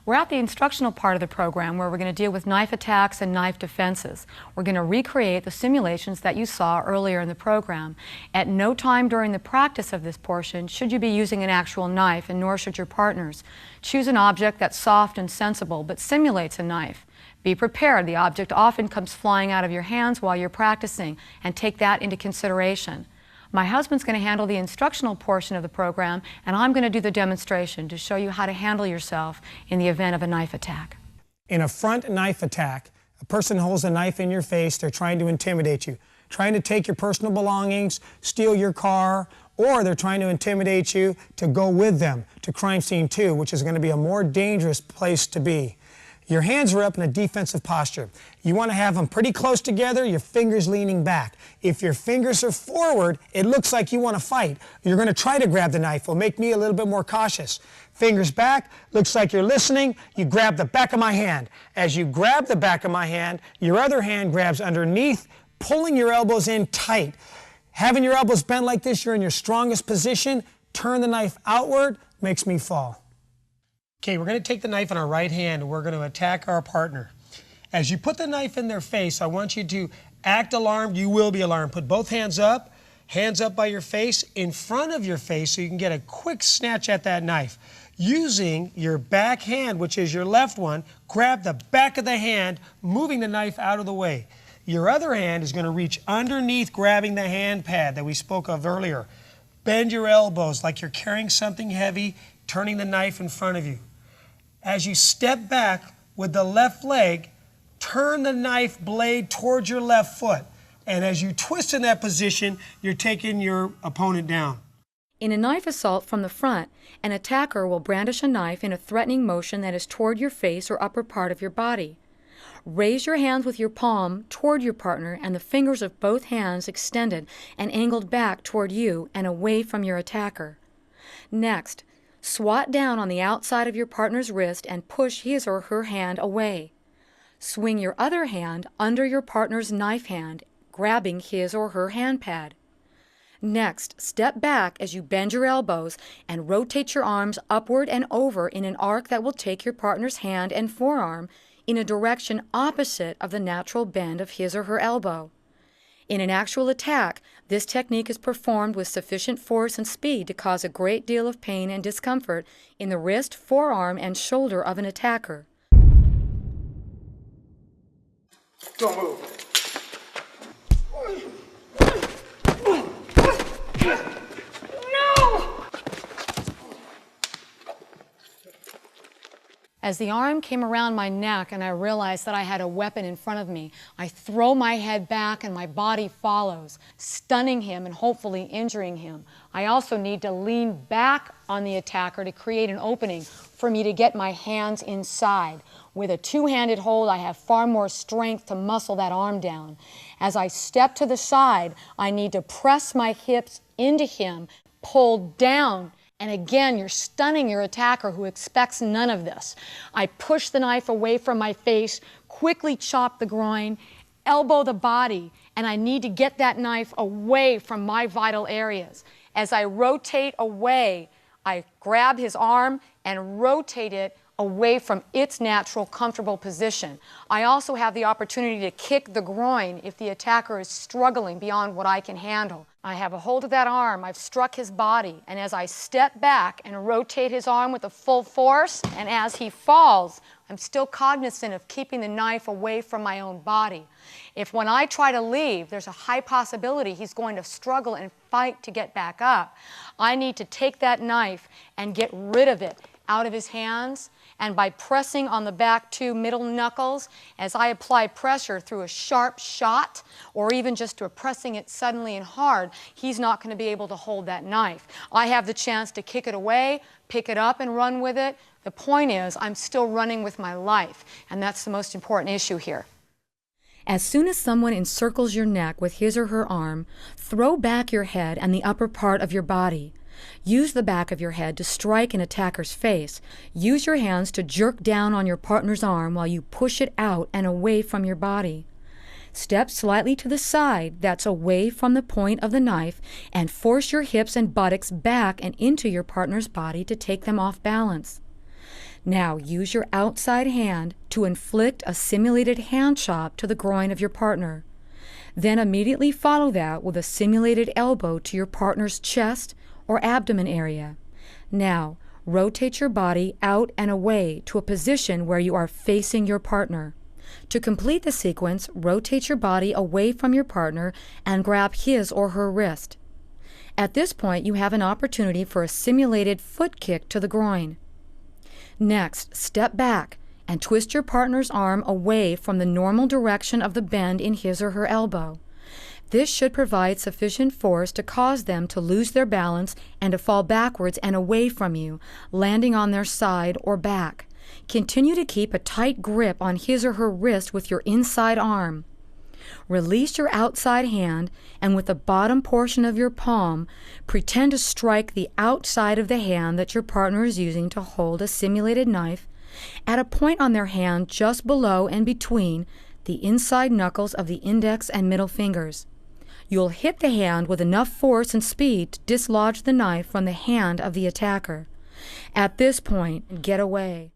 We're at the instructional part of the program where we're going to deal with knife attacks and knife defenses. We're going to recreate the simulations that you saw earlier in the program. At no time during the practice of this portion should you be using an actual knife, and nor should your partners. Choose an object that's soft and sensible but simulates a knife. Be prepared. The object often comes flying out of your hands while you're practicing, and take that into consideration. My husband's going to handle the instructional portion of the program, and I'm going to do the demonstration to show you how to handle yourself in the event of a knife attack. In a front knife attack, a person holds a knife in your face. They're trying to intimidate you, trying to take your personal belongings, steal your car, or they're trying to intimidate you to go with them to crime scene 2, which is going to be a more dangerous place to be. Your hands are up in a defensive posture. You want to have them pretty close together, your fingers leaning back. If your fingers are forward, it looks like you want to fight. You're going to try to grab the knife. It'll make me a little bit more cautious. Fingers back, looks like you're listening. You grab the back of my hand. As you grab the back of my hand, your other hand grabs underneath, pulling your elbows in tight. Having your elbows bent like this, you're in your strongest position. Turn the knife outward, makes me fall. Okay, we're going to take the knife in our right hand and we're going to attack our partner. As you put the knife in their face, I want you to act alarmed. You will be alarmed. Put both hands up by your face, in front of your face, so you can get a quick snatch at that knife. Using your back hand, which is your left one, grab the back of the hand, moving the knife out of the way. Your other hand is going to reach underneath, grabbing the hand pad that we spoke of earlier. Bend your elbows like you're carrying something heavy, turning the knife in front of you. As you step back with the left leg, turn the knife blade towards your left foot. And as you twist in that position, you're taking your opponent down. In a knife assault from the front, an attacker will brandish a knife in a threatening motion that is toward your face or upper part of your body. Raise your hands with your palm toward your partner and the fingers of both hands extended and angled back toward you and away from your attacker. Next, swat down on the outside of your partner's wrist and push his or her hand away. Swing your other hand under your partner's knife hand, grabbing his or her hand pad. Next, step back as you bend your elbows and rotate your arms upward and over in an arc that will take your partner's hand and forearm in a direction opposite of the natural bend of his or her elbow. In an actual attack, this technique is performed with sufficient force and speed to cause a great deal of pain and discomfort in the wrist, forearm, and shoulder of an attacker. Don't move. As the arm came around my neck and I realized that I had a weapon in front of me, I throw my head back and my body follows, stunning him and hopefully injuring him. I also need to lean back on the attacker to create an opening for me to get my hands inside. With a two-handed hold, I have far more strength to muscle that arm down. As I step to the side, I need to press my hips into him, pull down. And again, you're stunning your attacker who expects none of this. I push the knife away from my face, quickly chop the groin, elbow the body, and I need to get that knife away from my vital areas. As I rotate away, I grab his arm and rotate it away from its natural, comfortable position. I also have the opportunity to kick the groin if the attacker is struggling beyond what I can handle. I have a hold of that arm, I've struck his body, and as I step back and rotate his arm with a full force, and as he falls, I'm still cognizant of keeping the knife away from my own body. If when I try to leave, there's a high possibility he's going to struggle and fight to get back up, I need to take that knife and get rid of it out of his hands, and by pressing on the back two middle knuckles, as I apply pressure through a sharp shot, or even just to pressing it suddenly and hard, he's not going to be able to hold that knife. I have the chance to kick it away, pick it up and run with it. The point is, I'm still running with my life, and that's the most important issue here. As soon as someone encircles your neck with his or her arm, throw back your head and the upper part of your body. Use the back of your head to strike an attacker's face. Use your hands to jerk down on your partner's arm while you push it out and away from your body. Step slightly to the side that's away from the point of the knife and force your hips and buttocks back and into your partner's body to take them off balance. Now use your outside hand to inflict a simulated hand chop to the groin of your partner. Then immediately follow that with a simulated elbow to your partner's chest or abdomen area. Now, rotate your body out and away to a position where you are facing your partner. To complete the sequence, rotate your body away from your partner and grab his or her wrist. At this point, you have an opportunity for a simulated foot kick to the groin. Next, step back and twist your partner's arm away from the normal direction of the bend in his or her elbow. This should provide sufficient force to cause them to lose their balance and to fall backwards and away from you, landing on their side or back. Continue to keep a tight grip on his or her wrist with your inside arm. Release your outside hand and with the bottom portion of your palm, pretend to strike the outside of the hand that your partner is using to hold a simulated knife at a point on their hand just below and between the inside knuckles of the index and middle fingers. You'll hit the hand with enough force and speed to dislodge the knife from the hand of the attacker. At this point, get away.